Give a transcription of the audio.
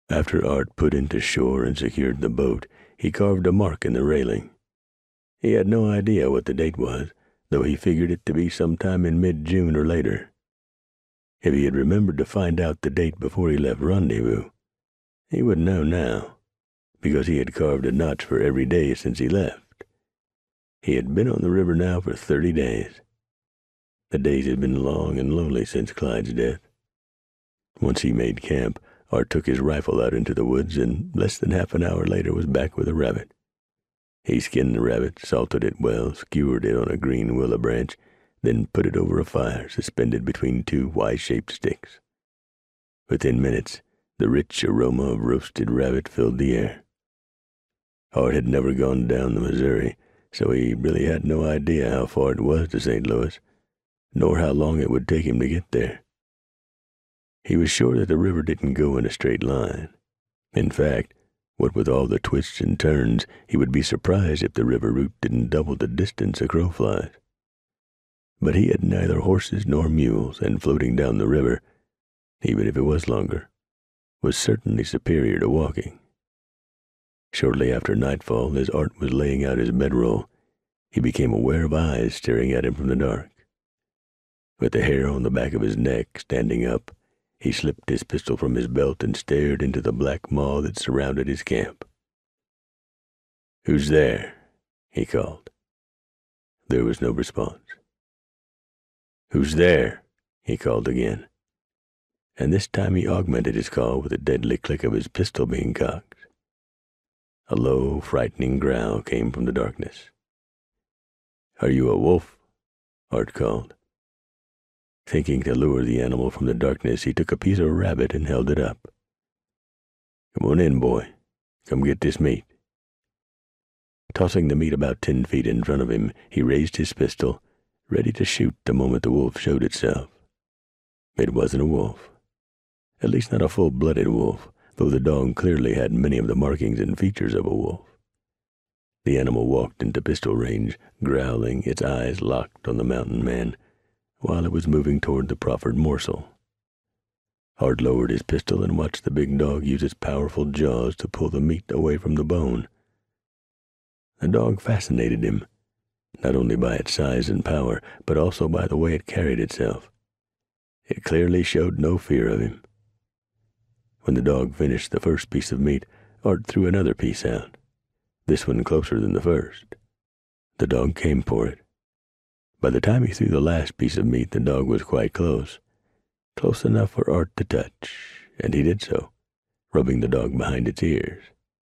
After Art put into shore and secured the boat, he carved a mark in the railing. He had no idea what the date was, though he figured it to be sometime in mid-June or later. If he had remembered to find out the date before he left Rendezvous, he would know now, because he had carved a notch for every day since he left. He had been on the river now for 30 days. The days had been long and lonely since Clyde's death. Once he made camp, Art took his rifle out into the woods, and less than half an hour later was back with a rabbit. He skinned the rabbit, salted it well, skewered it on a green willow branch, then put it over a fire suspended between two Y-shaped sticks. Within minutes, the rich aroma of roasted rabbit filled the air. Art had never gone down the Missouri, so he really had no idea how far it was to St. Louis, nor how long it would take him to get there. He was sure that the river didn't go in a straight line. In fact, what with all the twists and turns, he would be surprised if the river route didn't double the distance a crow flies. But he had neither horses nor mules, and floating down the river, even if it was longer, was certainly superior to walking. Shortly after nightfall, as Art was laying out his bedroll, he became aware of eyes staring at him from the dark. With the hair on the back of his neck standing up, he slipped his pistol from his belt and stared into the black maw that surrounded his camp. "Who's there?" he called. There was no response. "Who's there?" he called again, and this time he augmented his call with a deadly click of his pistol being cocked. A low, frightening growl came from the darkness. "Are you a wolf?" Art called. Thinking to lure the animal from the darkness, he took a piece of rabbit and held it up. "Come on in, boy. Come get this meat." Tossing the meat about 10 feet in front of him, he raised his pistol, ready to shoot the moment the wolf showed itself. It wasn't a wolf. At least not a full-blooded wolf, though the dog clearly had many of the markings and features of a wolf. The animal walked into pistol range, growling, its eyes locked on the mountain man, while it was moving toward the proffered morsel. Art lowered his pistol and watched the big dog use its powerful jaws to pull the meat away from the bone. The dog fascinated him, not only by its size and power, but also by the way it carried itself. It clearly showed no fear of him. When the dog finished the first piece of meat, Art threw another piece out, this one closer than the first. The dog came for it. By the time he threw the last piece of meat, the dog was quite close enough for Art to touch, and he did so, rubbing the dog behind its ears.